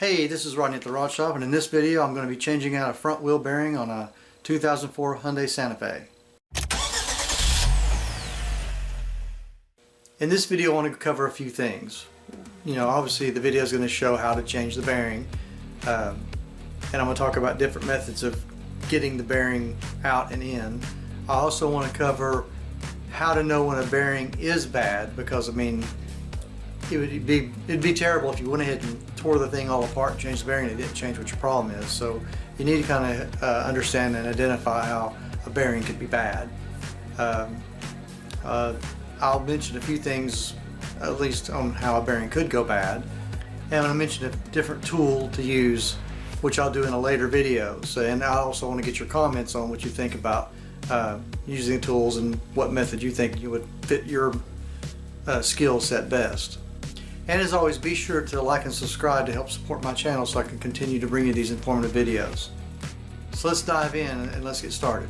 Hey, this is Rodney at the Rod Shop, and in this video I'm going to be changing out a front wheel bearing on a 2004 Hyundai Santa Fe. In this video I want to cover a few things. You know, obviously the video is going to show how to change the bearing, and I'm going to talk about different methods of getting the bearing out and in. I also want to cover how to know when a bearing is bad, because I mean, it'd be terrible if you went ahead and tore the thing all apart and changed the bearing and it didn't change what your problem is. So you need to kind of understand and identify how a bearing could be bad. I'll mention a few things, at least on how a bearing could go bad, and I'm going to mention a different tool to use, which I'll do in a later video. So, and I also want to get your comments on what you think about using the tools and what method you think you would fit your skill set best. And as always, be sure to like and subscribe to help support my channel so I can continue to bring you these informative videos. So let's dive in and let's get started.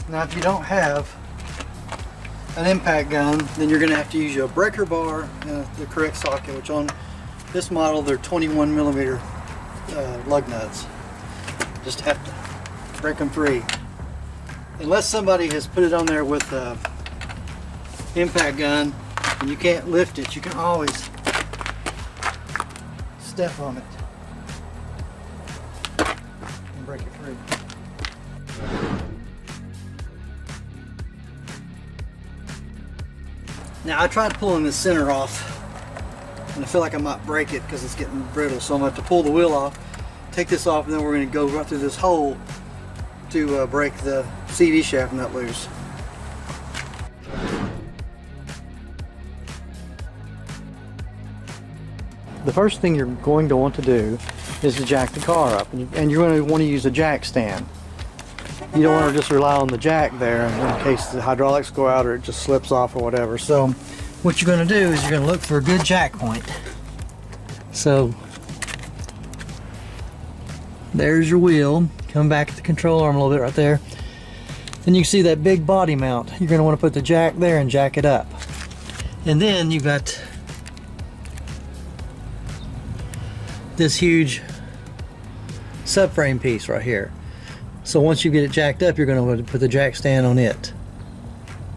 Now if you don't have an impact gun, then you're going to have to use your breaker bar and the correct socket, which on this model they're 21mm lug nuts. Just have to break them free. Unless somebody has put it on there with an impact gun and you can't lift it, you can always step on it and break it free. Now I tried pulling the center off and I feel like I might break it because it's getting brittle, so I'm going to have to pull the wheel off, take this off, and then we're going to go right through this hole to break the CV shaft nut loose. The first thing you're going to want to do is to jack the car up, and you're going to want to use a jack stand. You don't want to just rely on the jack there in case the hydraulics go out or it just slips off or whatever. So what you're going to do is you're going to look for a good jack point. So there's your wheel. Come back at the control arm a little bit right there. Then you can see that big body mount. You're going to want to put the jack there and jack it up. And then you've got this huge subframe piece right here. So once you get it jacked up, you're going to want to put the jack stand on it.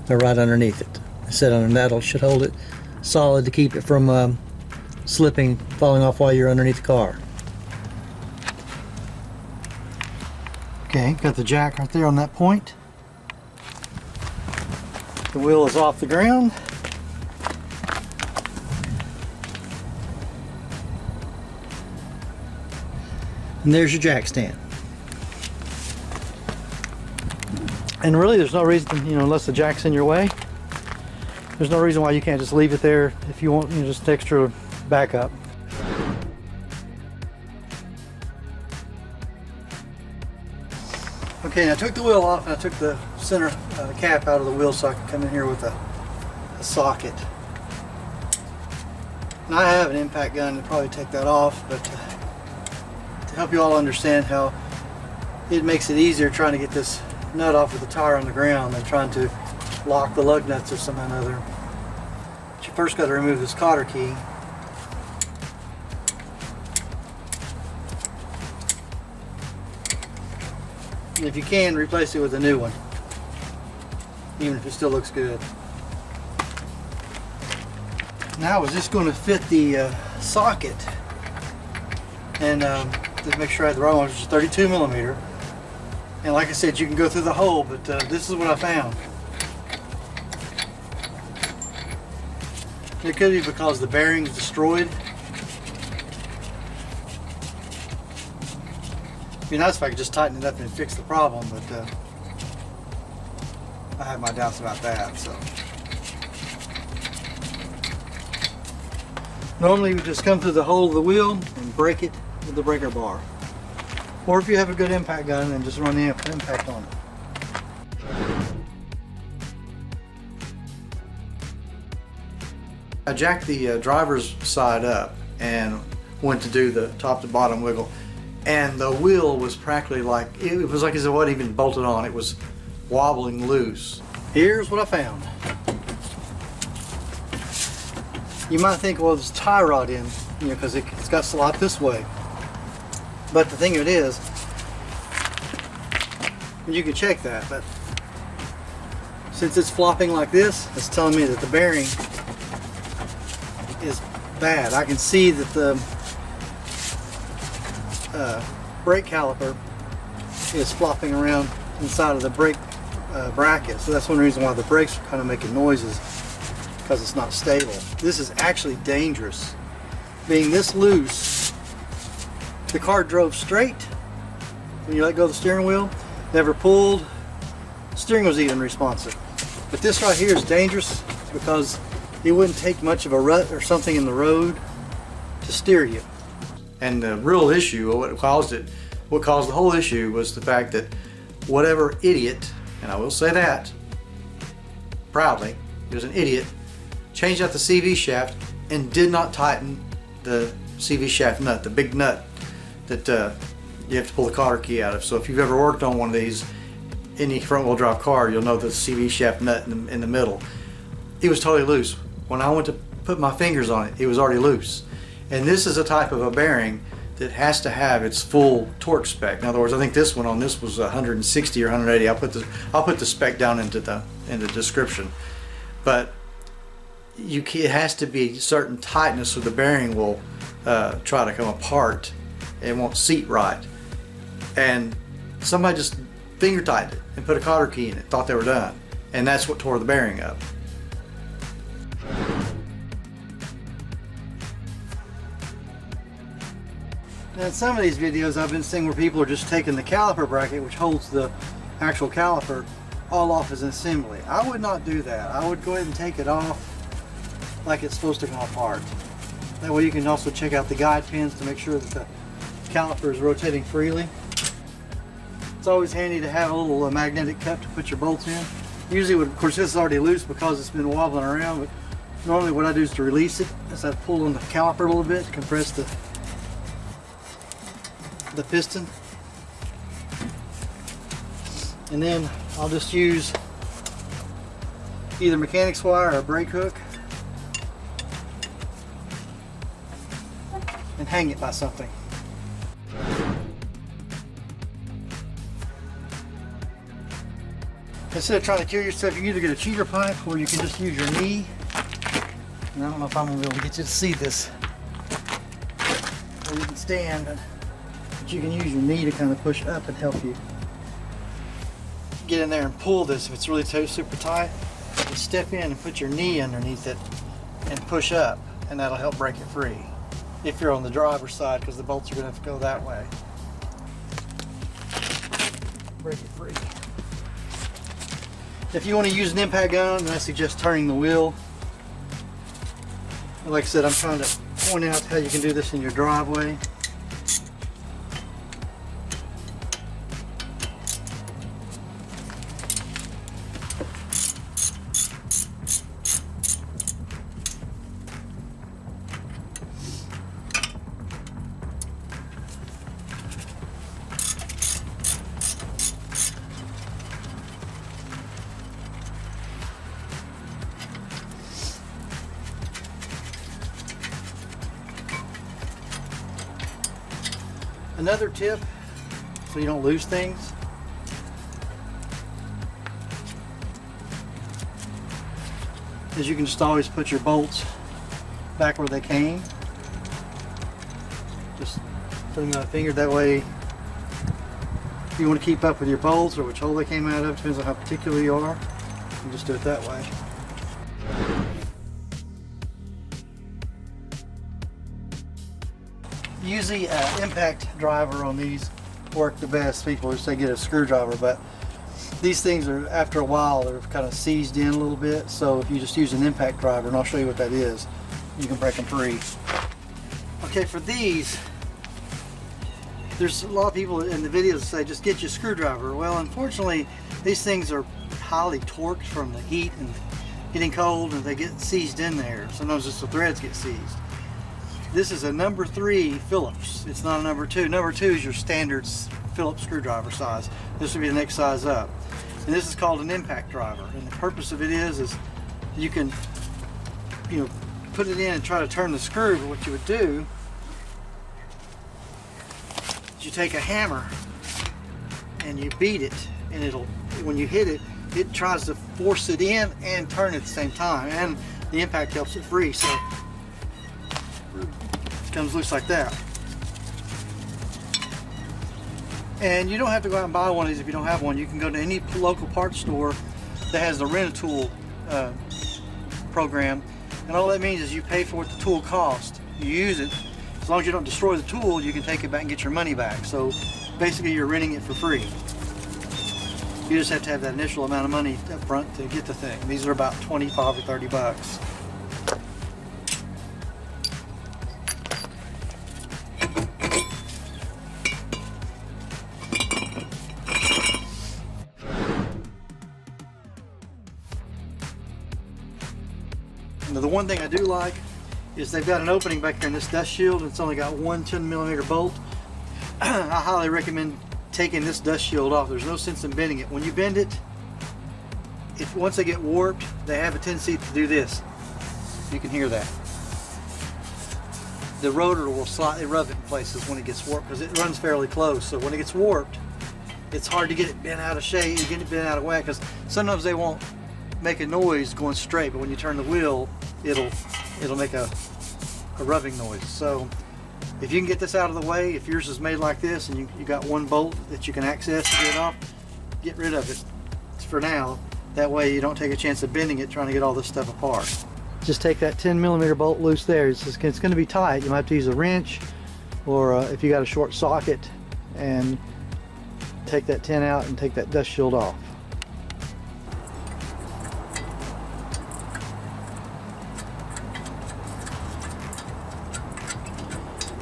Or right underneath it. Set on that should hold it solid to keep it from slipping, falling off while you're underneath the car. Okay, got the jack right there on that point. The wheel is off the ground. And there's your jack stand. And really there's no reason, you know, unless the jack's in your way, there's no reason why you can't just leave it there if you want, you know, just extra backup. Okay, I took the wheel off and I took the center cap out of the wheel so I could come in here with a socket. And I have an impact gun to probably take that off, but to help you all understand how it makes it easier trying to get this nut off with the tire on the ground than trying to lock the lug nuts or somehow or another. But you first got to remove this cotter key. And if you can, replace it with a new one, even if it still looks good. Now I was just going to fit the socket, and just make sure I had the right one, which is 32mm. And like I said, you can go through the hole, but this is what I found. It could be because the bearing is destroyed. It'd be nice if I could just tighten it up and fix the problem, but I have my doubts about that. So normally we just come through the hole of the wheel and break it with the breaker bar. Or if you have a good impact gun, then just run the impact on it. I jacked the driver's side up and went to do the top to bottom wiggle, and the wheel was practically like, it was like it wasn't even bolted on, it was wobbling loose. Here's what I found. You might think, well, there's a tie rod in, you know, because it's got slot this way. But the thing of it is, you can check that, but since it's flopping like this, it's telling me that the bearing is bad. I can see that the brake caliper is flopping around inside of the brake bracket. So that's one reason why the brakes are kind of making noises, because it's not stable. This is actually dangerous. Being this loose, the car drove straight when you let go of the steering wheel, never pulled. The steering was even responsive. But this right here is dangerous because it wouldn't take much of a rut or something in the road to steer you. And the real issue, what caused the whole issue, was the fact that whatever idiot, and I will say that proudly, he was an idiot, changed out the CV shaft and did not tighten the CV shaft nut, the big nut that you have to pull the cotter key out of. So if you've ever worked on one of these, any front wheel drive car, you'll know the CV shaft nut in the middle. It was totally loose. When I went to put my fingers on it, it was already loose. And this is a type of a bearing that has to have its full torque spec. In other words, I think this one on this was 160 or 180. I'll put the spec down into the description. But it has to be certain tightness so the bearing will try to come apart. It won't seat right. And somebody just finger tightened it and put a cotter key in it, thought they were done. And that's what tore the bearing up. Now in some of these videos I've been seeing where people are just taking the caliper bracket, which holds the actual caliper, all off as an assembly. I would not do that. I would go ahead and take it off like it's supposed to come apart. That way you can also check out the guide pins to make sure that the caliper is rotating freely. It's always handy to have a little magnetic cup to put your bolts in. Usually, of course, this is already loose because it's been wobbling around, but normally what I do is to release it, is I pull on the caliper a little bit to compress the piston. And then I'll just use either mechanics wire or a brake hook and hang it by something. Instead of trying to kill yourself, you can either get a cheater pipe or you can just use your knee. And I don't know if I'm going to be able to get you to see this. Or you can stand, but you can use your knee to kind of push up and help you get in there and pull this. If it's really super tight, you step in and put your knee underneath it and push up, and that'll help break it free. If you're on the driver's side, because the bolts are going to have to go that way. Break it free. If you want to use an impact gun, then I suggest turning the wheel. Like I said, I'm trying to point out how you can do this in your driveway. Another tip, so you don't lose things, is you can just always put your bolts back where they came. Just putting my finger that way. If you want to keep up with your bolts or which hole they came out of, depends on how particular you are, you can just do it that way. Usually impact driver on these work the best. People just say get a screwdriver, but these things are, after a while, they're kind of seized in a little bit. So if you just use an impact driver, and I'll show you what that is, you can break them free. Okay, for these, there's a lot of people in the videos that say just get your screwdriver. Well, unfortunately, these things are highly torqued from the heat and getting cold, and they get seized in there. Sometimes just the threads get seized. This is a number 3 Phillips. It's not a number 2. Number 2 is your standard Phillips screwdriver size. This would be the next size up. And this is called an impact driver. And the purpose of it is you can, put it in and try to turn the screw, what you would do is you take a hammer and you beat it, and it'll, when you hit it, it tries to force it in and turn at the same time, and the impact helps it free, so it comes loose like that. And you don't have to go out and buy one of these if you don't have one. You can go to any local parts store that has the rent-a-tool program, and all that means is you pay for what the tool costs. You use it. As long as you don't destroy the tool, you can take it back and get your money back. So basically you're renting it for free. You just have to have that initial amount of money up front to get the thing. These are about 25 or 30 bucks. Now, the one thing I do like is they've got an opening back here in this dust shield, and it's only got one 10mm bolt. I highly recommend taking this dust shield off. There's no sense in bending it. When you bend it, if once they get warped, they have a tendency to do this. You can hear that. The rotor will slightly rub it in places when it gets warped because it runs fairly close. So when it gets warped, it's hard to get it bent out of shape, get it bent out of whack, because sometimes they won't make a noise going straight, but when you turn the wheel, it'll make a rubbing noise. So if you can get this out of the way, if yours is made like this and you got one bolt that you can access to get it off, get rid of it for now. That way you don't take a chance of bending it trying to get all this stuff apart. Just take that 10mm bolt loose there. It's going to be tight. You might have to use a wrench, or if you got a short socket, and take that 10 out and take that dust shield off.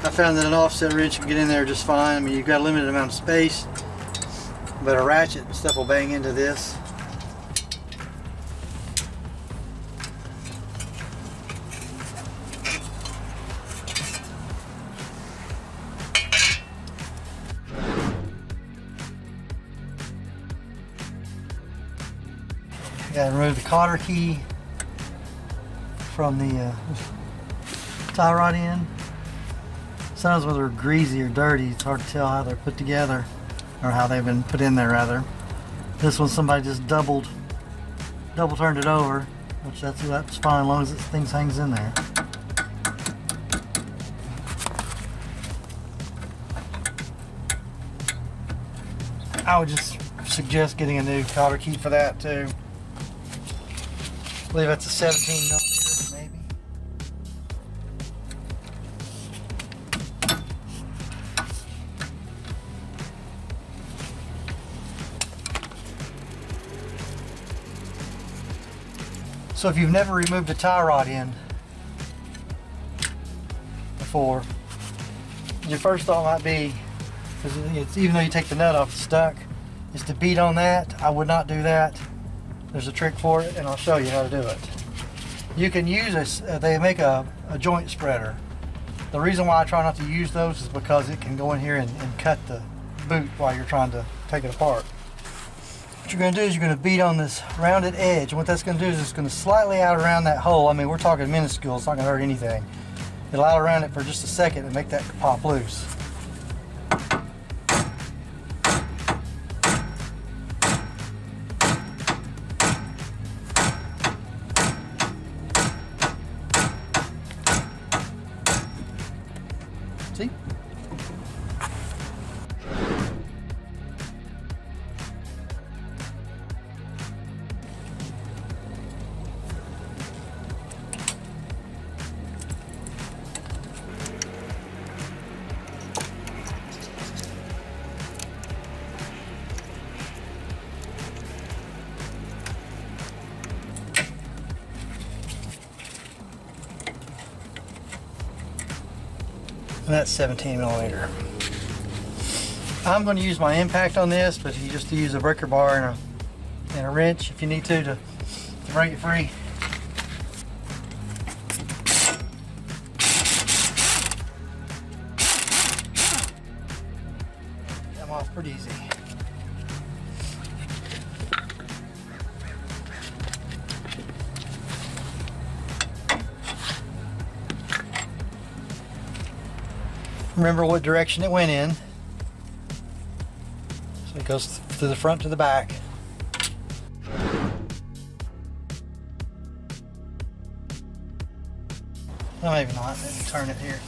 I found that an offset wrench can get in there just fine. I mean, you've got a limited amount of space, but a ratchet and stuff will bang into this. Got to remove the cotter key from the tie rod end. Sometimes when they're greasy or dirty, it's hard to tell how they're put together, or how they've been put in there rather. This one somebody just double turned it over, which that's fine as long as this thing hangs in there. I would just suggest getting a new cotter key for that too. I believe that's a 17mm maybe. So if you've never removed a tie rod end before, your first thought might be, because even though you take the nut off, it's stuck, is to beat on that. I would not do that. There's a trick for it, and I'll show you how to do it. You can use this, they make a joint spreader. The reason why I try not to use those is because it can go in here and cut the boot while you're trying to take it apart. What you're going to do is you're going to beat on this rounded edge, and what that's going to do is it's going to slightly out around that hole. I mean, we're talking minuscule, it's not going to hurt anything. It'll out around it for just a second and make that pop loose. See? And that's 17mm. I'm going to use my impact on this, but you just use a breaker bar and a wrench if you need to break it free. I'm off pretty easy. remember what direction it went in. So it goes to the front to the back. Oh, maybe not. Maybe turn it here.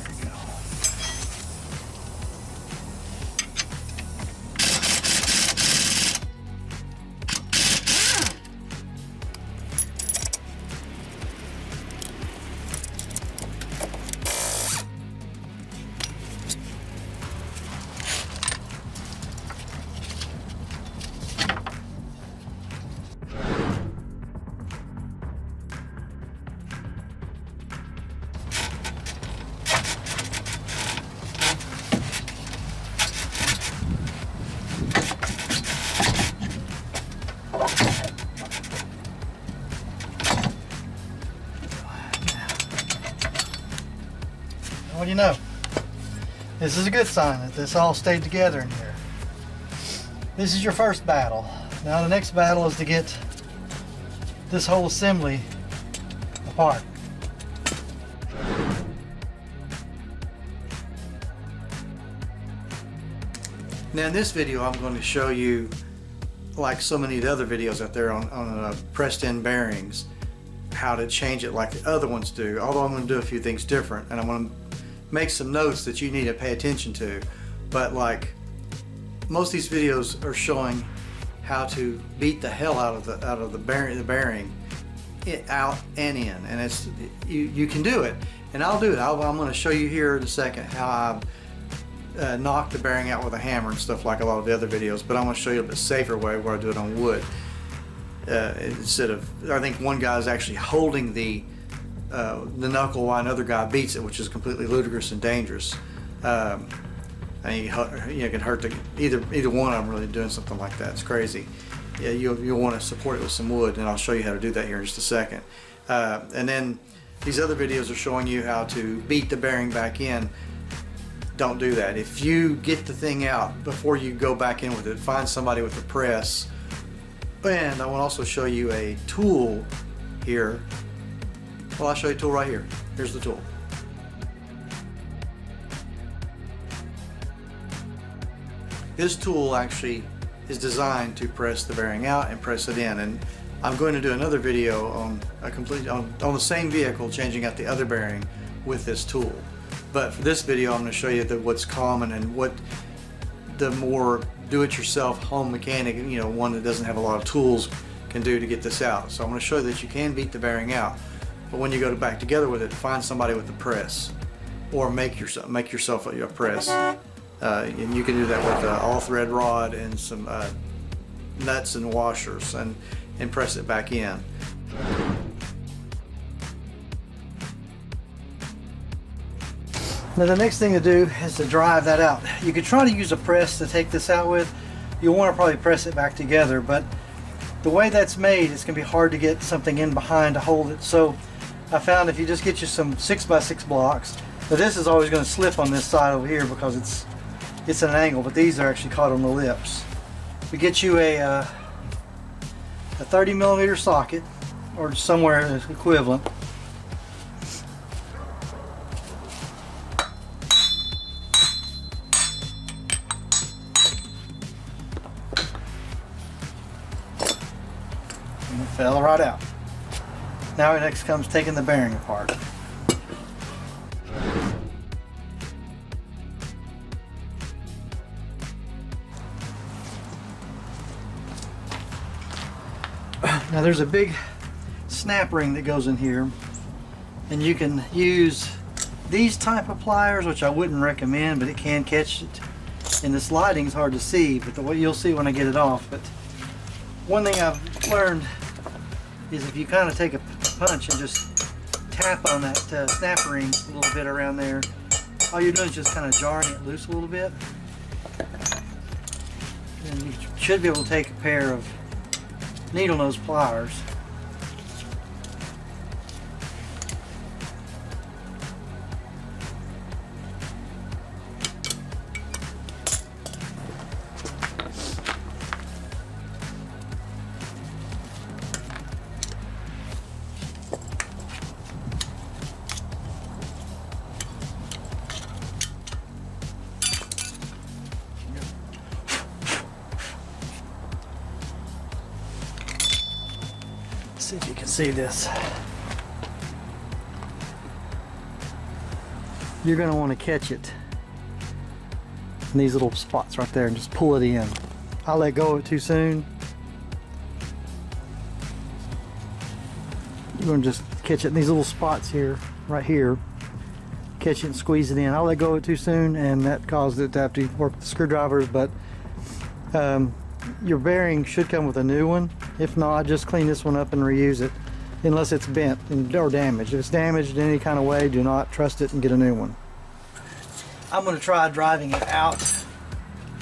There you go. What do you know? This is a good sign that this all stayed together in here. This is your first battle. Now the next battle is to get this whole assembly apart. Now in this video I'm going to show you, like so many of the other videos out there on pressed in bearings, how to change it like the other ones do, although I'm going to do a few things different, and I'm going to make some notes that you need to pay attention to. But like most of these videos are showing how to beat the hell out of the bearing out and in, and it's you can do it, and I'll do it. I'm going to show you here in a second how I knock the bearing out with a hammer and stuff like a lot of the other videos, but I'm going to show you a bit safer way where I do it on wood. Instead of, I think one guy is actually holding the knuckle while another guy beats it, which is completely ludicrous and dangerous. And you can hurt either one of them really doing something like that. It's crazy. Yeah, you'll want to support it with some wood, and I'll show you how to do that here in just a second. And then these other videos are showing you how to beat the bearing back in. Don't do that. If you get the thing out before you go back in with it, find somebody with a press. And I will also show you a tool here. Well, I'll show you a tool right here. Here's the tool. This tool actually is designed to press the bearing out and press it in. And I'm going to do another video on on the same vehicle, changing out the other bearing with this tool. But for this video, I'm going to show you what's common and what the more do-it-yourself home mechanic, one that doesn't have a lot of tools, can do to get this out. So I'm going to show you that you can beat the bearing out, but when you go back together with it, find somebody with a press, or make yourself a press. And you can do that with an all-thread rod and some nuts and washers, and press it back in. Now the next thing to do is to drive that out. You could try to use a press to take this out with. You'll want to probably press it back together, but the way that's made, it's going to be hard to get something in behind to hold it. So I found if you just get you some 6x6 blocks, now this is always going to slip on this side over here because it's at an angle, but these are actually caught on the lips. We get you a 30mm socket, or somewhere equivalent. And it fell right out. Now next comes taking the bearing apart. Now there's a big snap ring that goes in here, and you can use these type of pliers, which I wouldn't recommend, but it can catch it. And this lighting is hard to see, but what you'll see when I get it off. But one thing I've learned is if you kind of take a punch and just tap on that snap ring a little bit around there, all you're doing is just kind of jarring it loose a little bit. And you should be able to take a pair of needle nose pliers. Let's see if you can see this. You're going to want to catch it in these little spots right there and just pull it in. I let go of it too soon. You're going to just catch it in these little spots here, right here. Catch it and squeeze it in. I let go of it too soon, and that caused it to have to work with the screwdrivers, but your bearing should come with a new one. If not, just clean this one up and reuse it, unless it's bent or damaged. If it's damaged in any kind of way, do not trust it and get a new one. I'm going to try driving it out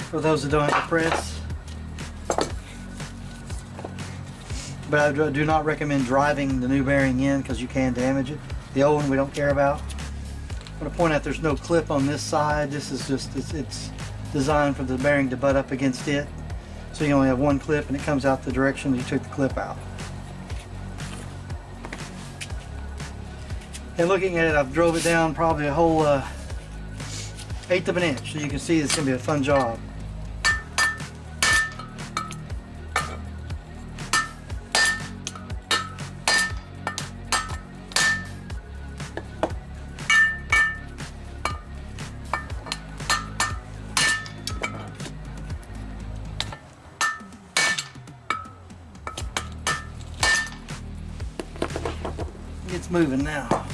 for those that don't have to press. But I do not recommend driving the new bearing in because you can damage it. The old one we don't care about. I'm going to point out there's no clip on this side. This is just, it's designed for the bearing to butt up against it. So you only have one clip and it comes out the direction you took the clip out. And looking at it, I've drove it down probably a whole 1/8 of an inch. So you can see it's going to be a fun job. It's moving now.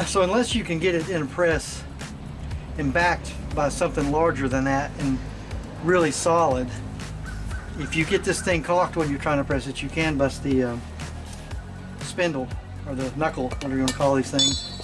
So unless you can get it in a press and backed by something larger than that and really solid, if you get this thing caulked when you're trying to press it, you can bust the spindle or the knuckle, whatever you want to call these things.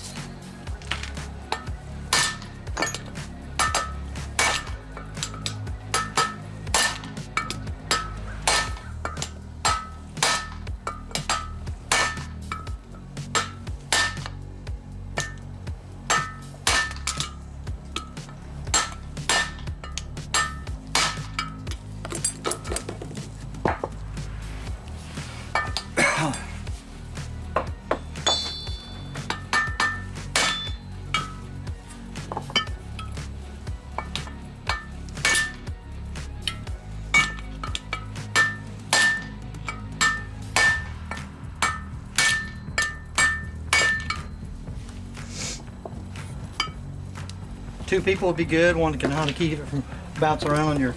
Two people would be good. One can kind of keep it from bouncing around on your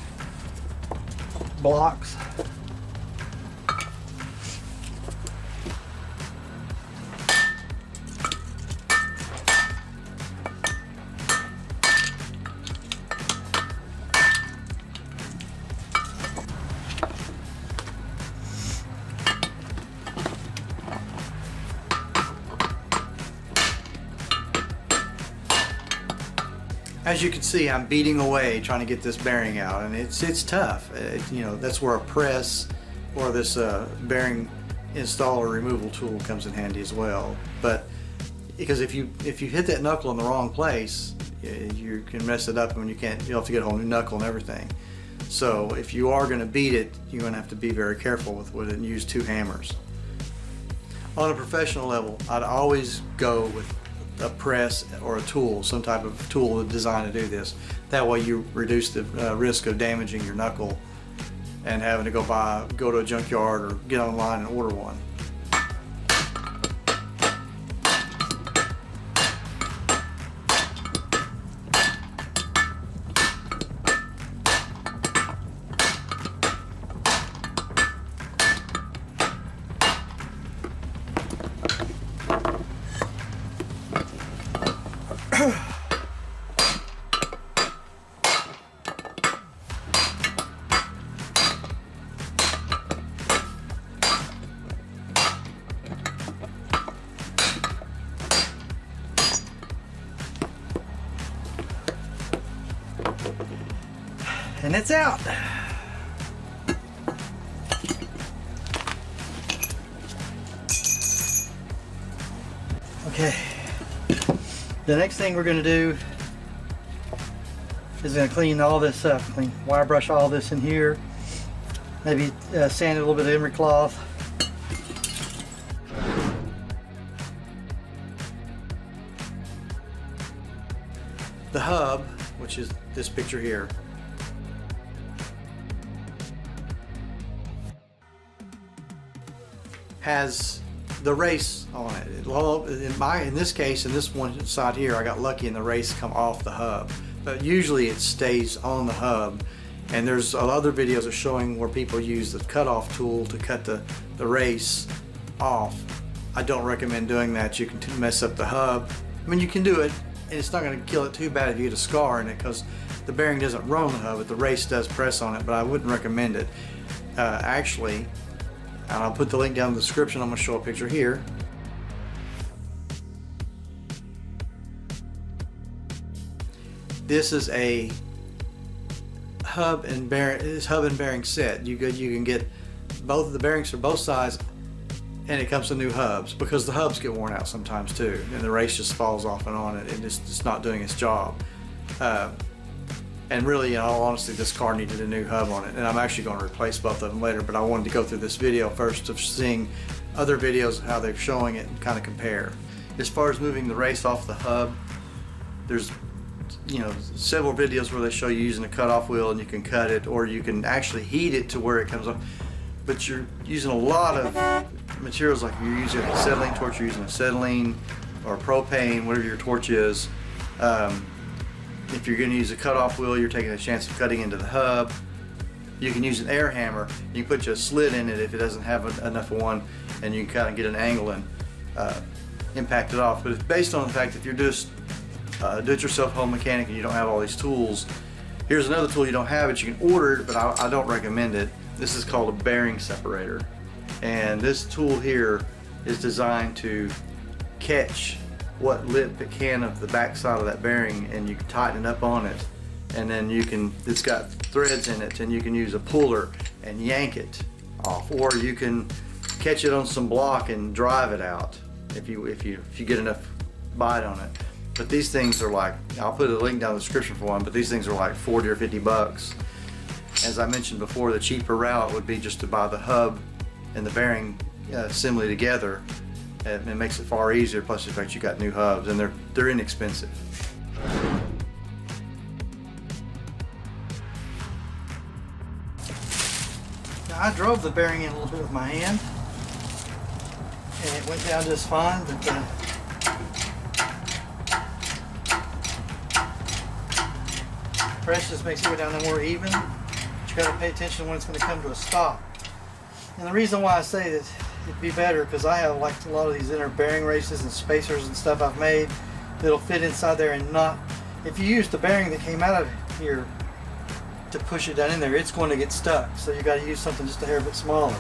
blocks. As you can see, I'm beating away trying to get this bearing out, and it's tough. You know, that's where a press or this bearing installer removal tool comes in handy as well. But because if you hit that knuckle in the wrong place, you can mess it up, and you'll have to get a whole new knuckle and everything. So if you are going to beat it, you're going to have to be very careful with it and use 2 hammers. On a professional level, I'd always go with a press or a tool, some type of tool designed to do this. That way you reduce the risk of damaging your knuckle and having to go to a junkyard or get online and order one. And it's out. Okay. The next thing we're going to do is going to clean all this up. Wire brush all this in here. Maybe sand a little bit of emery cloth. The hub, which is this picture here, has the race on it. In this case, in this one side here, I got lucky and the race come off the hub. But usually it stays on the hub. And there's other videos of showing where people use the cutoff tool to cut the race off. I don't recommend doing that. You can mess up the hub. I mean, you can do it, and it's not going to kill it too bad if you get a scar in it, because the bearing doesn't run on the hub, but the race does press on it. But I wouldn't recommend it. Actually, and I'll put the link down in the description. I'm going to show a picture here. This is a hub and bearing set. You can get both of the bearings for both sides, and it comes to new hubs, because the hubs get worn out sometimes too, and the race just falls off and on it, and it's not doing its job. And really, in all honesty, this car needed a new hub on it, and I'm actually going to replace both of them later, but I wanted to go through this video first of seeing other videos of how they're showing it and kind of compare. As far as moving the race off the hub, there's several videos where they show you using a cutoff wheel, and you can cut it, or you can actually heat it to where it comes off. But you're using a lot of materials, like you're using a acetylene torch, you're using acetylene or propane, whatever your torch is. If you're going to use a cutoff wheel, you're taking a chance of cutting into the hub. You can use an air hammer. You can put a slit in it if it doesn't have enough of one, and you can kind of get an angle and impact it off. But it's based on the fact that if you're just do-it-yourself home mechanic and you don't have all these tools, here's another tool you don't have it. You can order it, but I don't recommend it. This is called a bearing separator, and this tool here is designed to catch what lip it can of the back side of that bearing, and you can tighten it up on it, and then it's got threads in it, and you can use a puller and yank it off, or you can catch it on some block and drive it out if you get enough bite on it. But these things are like, I'll put a link down in the description for one, but these things are like 40 or 50 bucks. As I mentioned before, the cheaper route would be just to buy the hub and the bearing assembly together. It makes it far easier, plus the fact you got new hubs, and they're inexpensive. Now, I drove the bearing in a little bit with my hand, and it went down just fine, but press just makes it go down there more even. But you got to pay attention when it's going to come to a stop. And the reason why I say that it'd be better, because I have like a lot of these inner bearing races and spacers and stuff I've made that'll fit inside there, and not, if you use the bearing that came out of here to push it down in there, it's going to get stuck. So you got to use something just a hair bit smaller.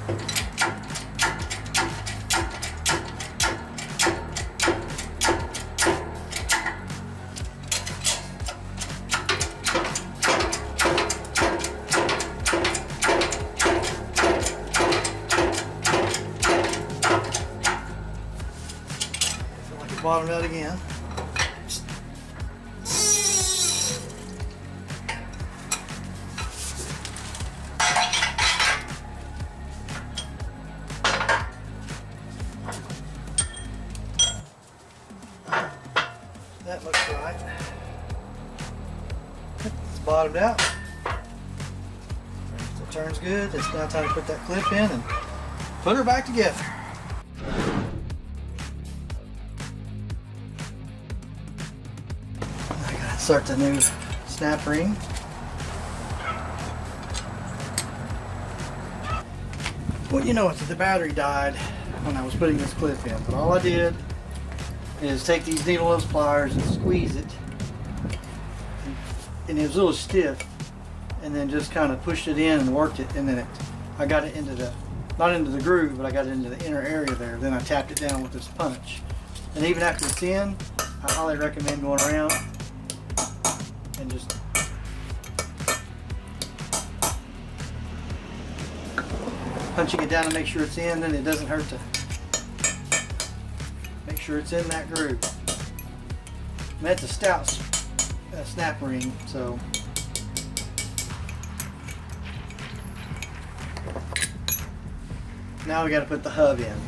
Bottom out again. That looks right. It's bottomed out. So it turns good. It's now time to put that clip in and put her back together. Start the new snap ring. Well, you know, the battery died when I was putting this clip in, but all I did is take these needle nose pliers and squeeze it, and it was a little stiff, and then just kind of pushed it in and worked it, and then I got it into the, not into the groove, but I got it into the inner area there. Then I tapped it down with this punch, and even after it's in, I highly recommend going around and just punching it down to make sure it's in. Then it doesn't hurt to make sure it's in that groove. And that's a stout snap ring, so now we got to put the hub in.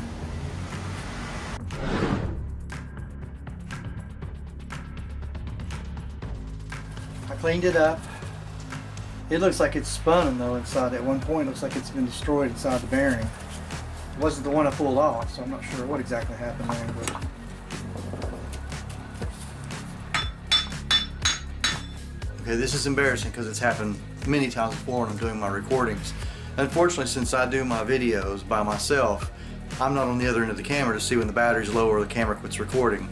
I cleaned it up. It looks like it's spun though inside. At one point it looks like it's been destroyed inside the bearing. wasn't the one I pulled off, so I'm not sure what exactly happened there. But okay, this is embarrassing because it's happened many times before when I'm doing my recordings. Unfortunately, since I do my videos by myself, I'm not on the other end of the camera to see when the battery's low or the camera quits recording.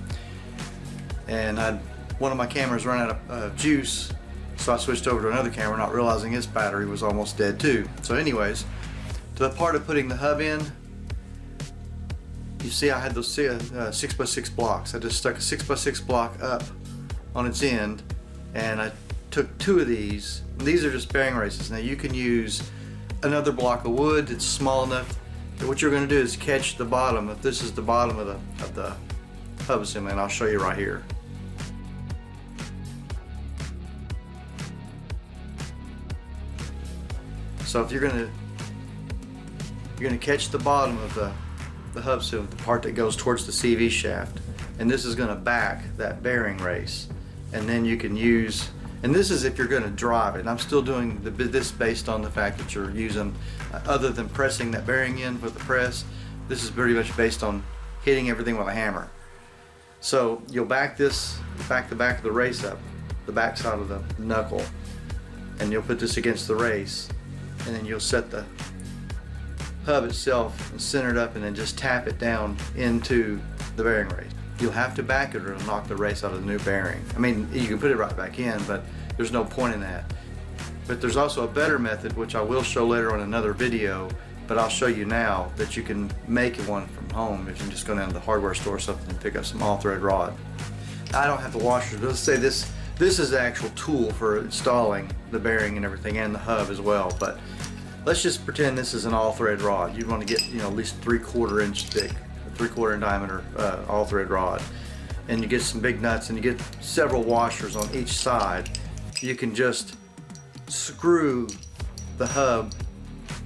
And one of my cameras ran out of juice, so I switched over to another camera, not realizing its battery was almost dead too. So anyways, to the part of putting the hub in, you see I had those 6x6 blocks. I just stuck a 6x6 block up on its end, and I took 2 of these. These are just bearing races. Now you can use another block of wood that's small enough that what you're going to do is catch the bottom. If this is the bottom of the hub assembly, and I'll show you right here. So if you're going to catch the bottom of the hub assembly, the part that goes towards the CV shaft, and this is going to back that bearing race, and then you can use. And this is if you're going to drive it. And I'm still doing this based on the fact that you're using, other than pressing that bearing in with the press, this is pretty much based on hitting everything with a hammer. So you'll back the back of the race up, the back side of the knuckle, and you'll put this against the race, and then you'll set the hub itself and center it up, and then just tap it down into the bearing race. You'll have to back it or it'll knock the race out of the new bearing. I mean, you can put it right back in, but there's no point in that. But there's also a better method, which I will show later on another video, but I'll show you now, that you can make one from home if you just go down to the hardware store or something and pick up some all-thread rod. I don't have the washers, but let's say this is the actual tool for installing the bearing and everything, and the hub as well. But let's just pretend this is an all-thread rod. You want to get, at least 3/4 inch thick, 3/4 in diameter all-thread rod, and you get some big nuts, and you get several washers on each side. You can just screw the hub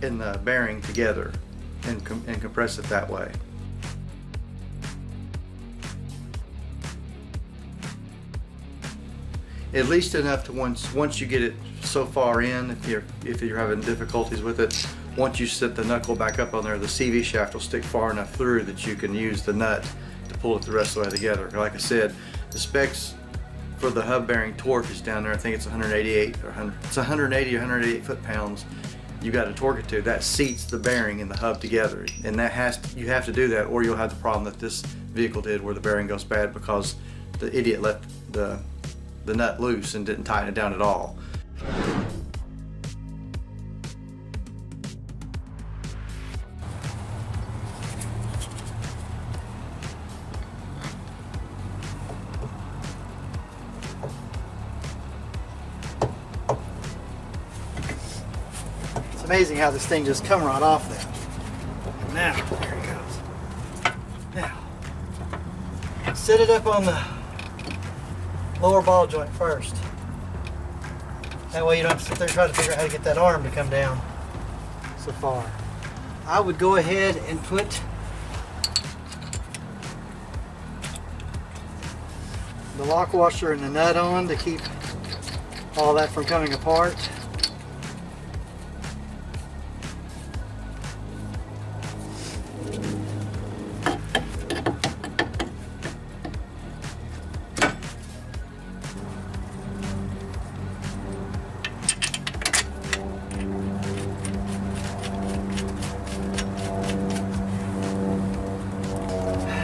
and the bearing together and compress it that way. At least enough to once you get it so far in, if you're having difficulties with it, once you set the knuckle back up on there, the CV shaft will stick far enough through that you can use the nut to pull it the rest of the way together. Like I said, the specs for the hub bearing torque is down there. I think it's 180 or 188 foot-pounds. You got to torque it to. That seats the bearing and the hub together, and you have to do that, or you'll have the problem that this vehicle did, where the bearing goes bad because the idiot let the nut loose and didn't tighten it down at all. It's amazing how this thing just come right off there. And now, there it goes. Now, set it up on the lower ball joint first. That way you don't have to sit there and try to figure out how to get that arm to come down so far. I would go ahead and put the lock washer and the nut on to keep all that from coming apart.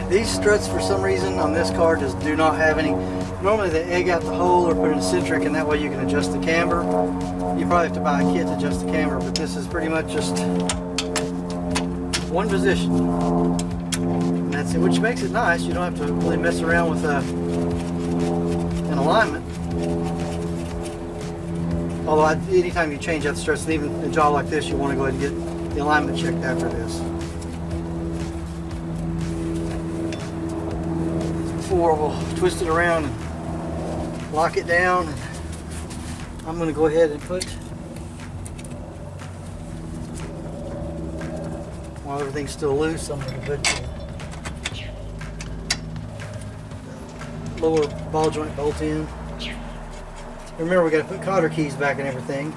These struts, for some reason, on this car just do not have any. Normally they egg out the hole or put in a centric, and that way you can adjust the camber. You probably have to buy a kit to adjust the camber, but this is pretty much just one position. And that's it, which makes it nice. You don't have to really mess around with an alignment. Although anytime you change out the struts, and even a job like this, you want to go ahead and get the alignment checked after this. Before we'll twist it around and lock it down, and I'm going to go ahead and put, while everything's still loose, I'm going to put the lower ball joint bolt in. Remember, we got to put cotter keys back and everything.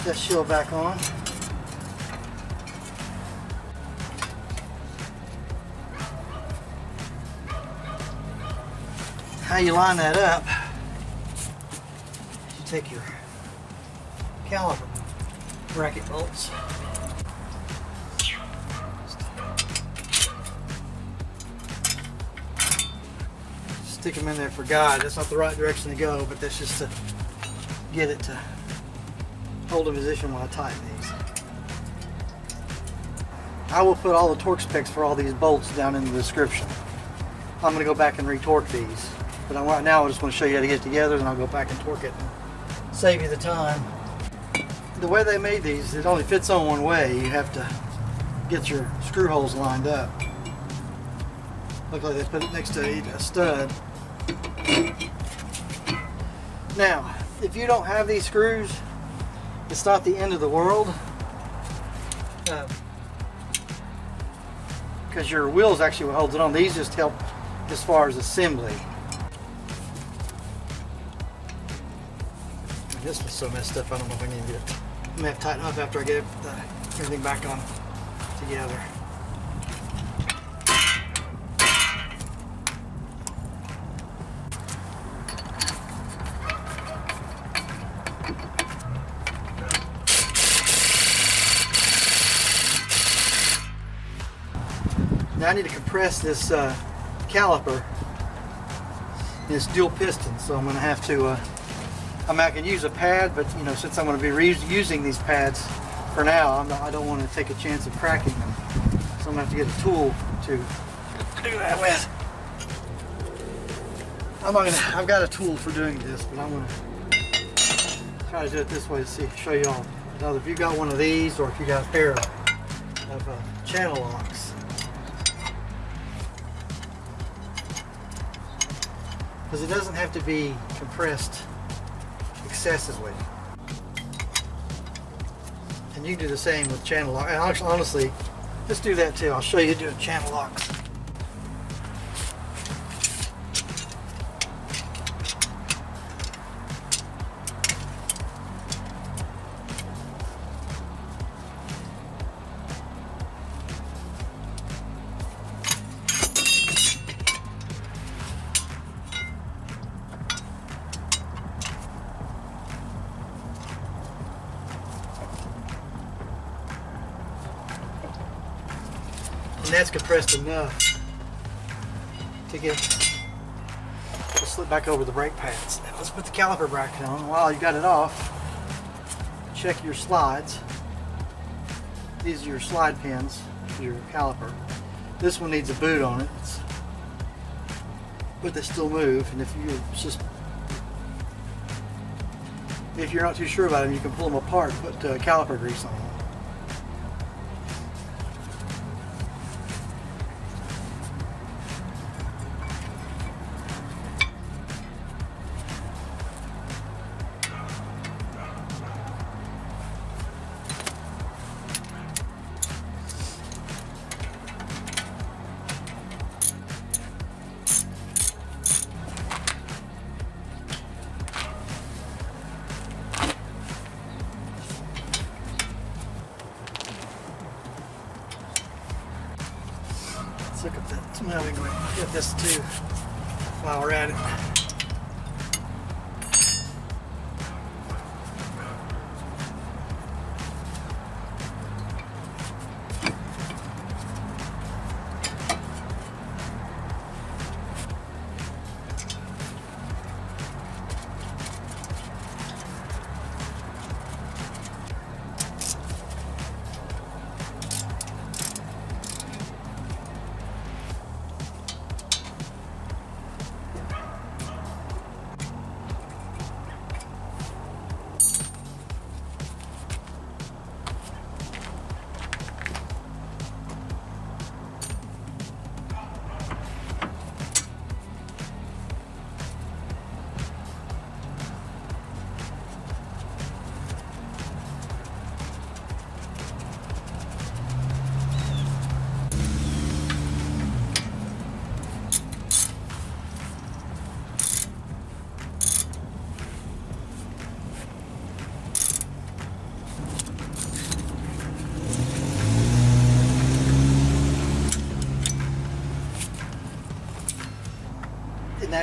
that shield back on. How you line that up, you take your caliper bracket bolts, stick them in there for guide. That's not the right direction to go, but that's just to get it to hold in position while I tighten these. I will put all the torque specs for all these bolts down in the description. I'm going to go back and retorque these. But right now I just want to show you how to get it together, then I'll go back and torque it and save you the time. The way they made these, it only fits on one way. You have to get your screw holes lined up. Look like they put it next to a stud. Now, if you don't have these screws, it's not the end of the world. Because your wheels actually holds it on. These just help as far as assembly. This was so messed up, I don't know if I need to get it. I'm gonna have to tighten up after I get everything back on together. Now I need to compress this caliper. It's dual piston, so I'm gonna have to I can use a pad, but you know, since I'm going to be reusing these pads for now, I don't want to take a chance of cracking them. So I'm going to have to get a tool to do that with. I've got a tool for doing this, but I'm going to try to do it this way to show you all. Now, if you've got one of these, or if you got a pair of channel locks, because it doesn't have to be compressed excessively. And you can do the same with channel lock. And honestly, just do that too. I'll show you doing channel locks. And that's compressed enough to get to slip back over the brake pads. Now let's put the caliper bracket on. While you got it off, check your slides. These are your slide pins for your caliper. This one needs a boot on it, but they still move. And if you're not too sure about them, you can pull them apart, put caliper grease on them. Let's look at that. Now we can get this too while we're at it.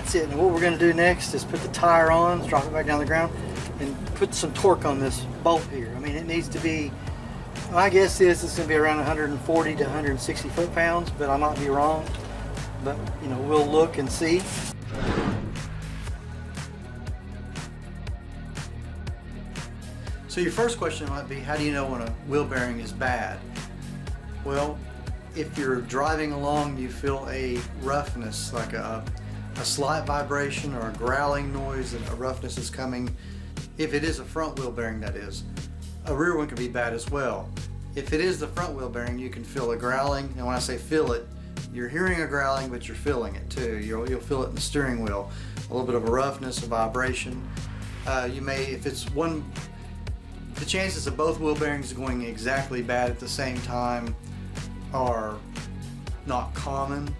that's it. And what we're going to do next is put the tire on, drop it back down the ground, and put some torque on this bolt here. I mean, it needs to be, my guess is it's going to be around 140 to 160 foot-pounds, but I might be wrong. But, you know, we'll look and see. So your first question might be, how do you know when a wheel bearing is bad? Well, if you're driving along, you feel a roughness, like a slight vibration or a growling noise, and a roughness is coming. If it is a front wheel bearing, that is. A rear one can be bad as well. If it is the front wheel bearing, you can feel a growling, and when I say feel it, you're hearing a growling, but you're feeling it too. You'll feel it in the steering wheel. A little bit of a roughness, a vibration. You may, if it's one, the chances of both wheel bearings going exactly bad at the same time are not common.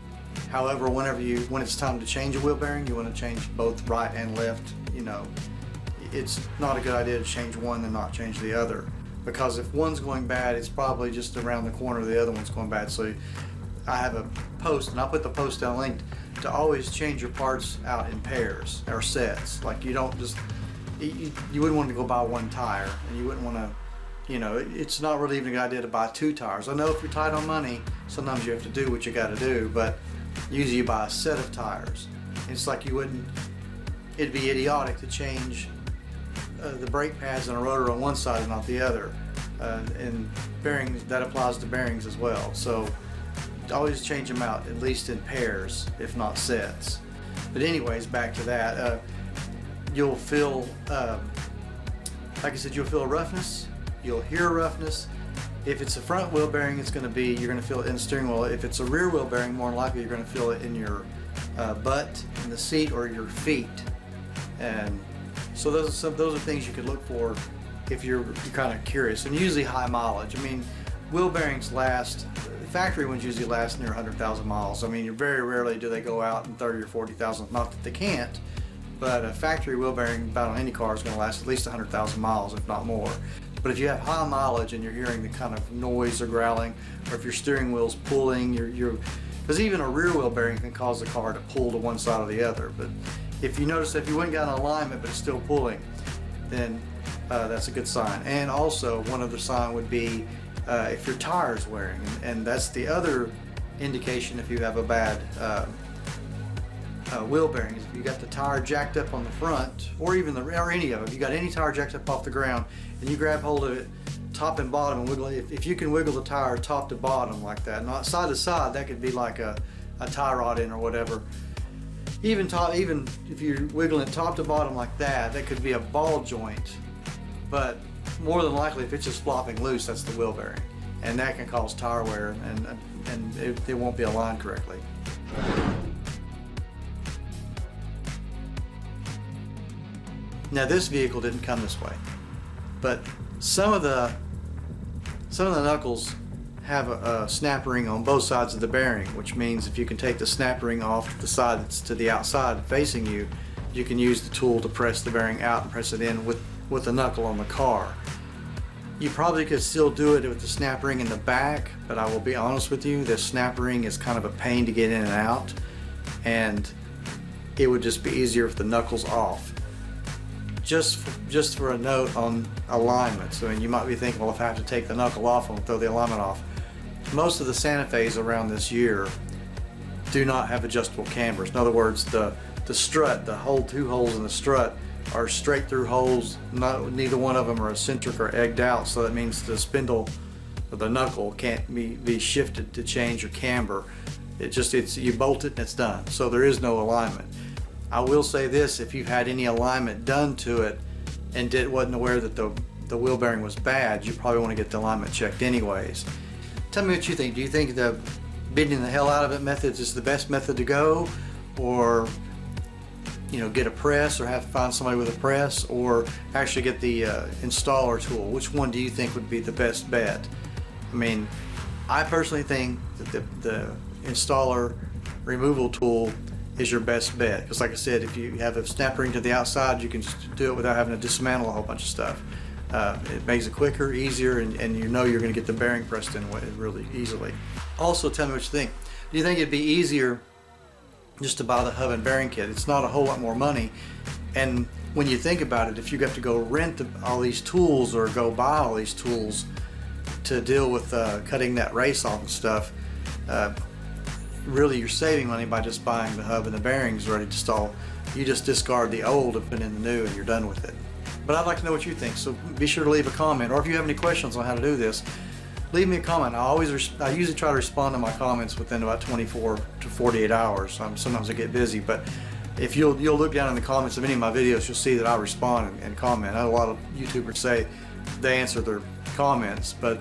However, when it's time to change a wheel bearing, you want to change both right and left. You know, it's not a good idea to change one and not change the other, because if one's going bad, it's probably just around the corner the other one's going bad. So I have a post, and I'll put the post down linked, to always change your parts out in pairs or sets. Like, you don't just, you wouldn't want to go buy one tire, and you wouldn't want to, you know, it's not really even a good idea to buy two tires. I know if you're tight on money, sometimes you have to do what you got to do, but usually you buy a set of tires. It's like you wouldn't, it'd be idiotic to change the brake pads and a rotor on one side and not the other. And bearings, that applies to bearings as well. So always change them out, at least in pairs, if not sets. But anyways, back to that. You'll feel, like I said, you'll feel a roughness. You'll hear a roughness. If it's a front wheel bearing, it's going to be, you're going to feel it in the steering wheel. If it's a rear wheel bearing, more than likely you're going to feel it in your butt, in the seat, or your feet. And so those are things you could look for if you're kind of curious. And usually high mileage. I mean, wheel bearings last, factory ones usually last near 100,000 miles. I mean, very rarely do they go out in 30 or 40,000. Not that they can't, but a factory wheel bearing about on any car is going to last at least 100,000 miles, if not more. But if you have high mileage and you're hearing the kind of noise or growling, or if your steering wheel's pulling, because even a rear wheel bearing can cause the car to pull to one side or the other. But if you notice, if you went got an alignment but it's still pulling, then that's a good sign. And also, one other sign would be if your tire's wearing, and that's the other indication if you have a bad wheel bearings. If you got the tire jacked up on the front, or even or any of them, if you got any tire jacked up off the ground, and you grab hold of it top and bottom and wiggle it, if you can wiggle the tire top to bottom like that, not side to side, that could be like a tie rod in or whatever. Even if you're wiggling it top to bottom like that, that could be a ball joint. But more than likely, if it's just flopping loose, that's the wheel bearing, and that can cause tire wear, and it won't be aligned correctly. Now, this vehicle didn't come this way, but some of the knuckles have a snap ring on both sides of the bearing, which means if you can take the snap ring off the side that's to the outside facing you, you can use the tool to press the bearing out and press it in with the knuckle on the car. You probably could still do it with the snap ring in the back, but I will be honest with you, the snap ring is kind of a pain to get in and out, and it would just be easier if the knuckle's off. Just for a note on alignment. So you might be thinking, well, if I have to take the knuckle off, I'll throw the alignment off. Most of the Santa Fe's around this year do not have adjustable cambers. In other words, the strut, two holes in the strut are straight through holes. Neither one of them are eccentric or egged out, so that means the spindle or the knuckle can't be shifted to change your camber. You bolt it and it's done. So there is no alignment. I will say this, if you've had any alignment done to it and wasn't aware that the wheel bearing was bad, you probably want to get the alignment checked anyways. Tell me what you think. Do you think the bending the hell out of it method is the best method to go, or get a press, or find somebody with a press, or actually get the installer tool? Which one do you think would be the best bet? I mean, I personally think that the installer removal tool is your best bet, because like I said, if you have a snap ring to the outside, you can just do it without having to dismantle a whole bunch of stuff. It makes it quicker, easier, and you're going to get the bearing pressed in really easily. Also, tell me what you think. Do you think it'd be easier just to buy the hub and bearing kit. It's not a whole lot more money, and when you think about it, if you have to go rent all these tools or go buy all these tools to deal with cutting that race off and stuff, really you're saving money by just buying the hub and the bearings ready to install. You just discard the old and put in the new and you're done with it. But I'd like to know what you think, so be sure to leave a comment, or if you have any questions on how to do this, leave me a comment. I usually try to respond to my comments within about 24 to 48 hours. Sometimes I get busy, but if you'll look down in the comments of any of my videos, you'll see that I respond and comment. I know a lot of YouTubers say they answer their comments, but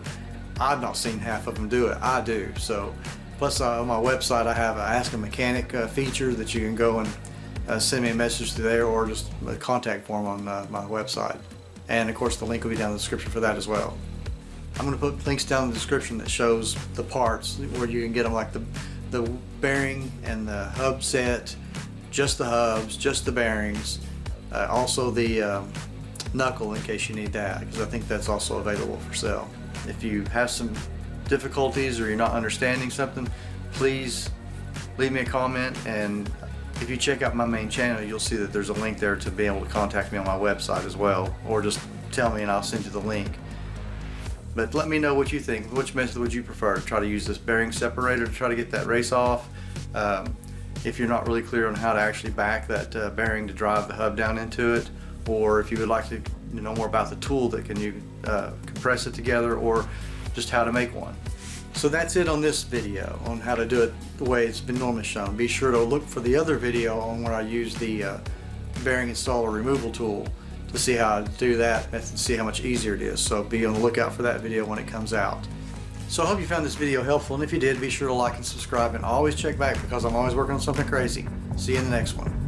I've not seen half of them do it. I do. So, plus on my website I have an Ask a Mechanic feature that you can go and send me a message through there, or just a contact form on my website. And of course the link will be down in the description for that as well. I'm going to put links down in the description that shows the parts where you can get them, like the bearing and the hub set, just the hubs, just the bearings, also the knuckle in case you need that, because I think that's also available for sale. If you have some difficulties or you're not understanding something, please leave me a comment, and if you check out my main channel, you'll see that there's a link there to be able to contact me on my website as well, or just tell me and I'll send you the link. But let me know what you think. Which method would you prefer? Try to use this bearing separator to try to get that race off? If you're not really clear on how to actually back that bearing to drive the hub down into it, or if you would like to know more about the tool that can you compress it together, or just how to make one. So that's it on this video on how to do it the way it's been normally shown. Be sure to look for the other video on where I use the bearing installer removal tool to see how to do that and see how much easier it is. So be on the lookout for that video when it comes out. So I hope you found this video helpful, and if you did, be sure to like and subscribe, and always check back because I'm always working on something crazy. See you in the next one.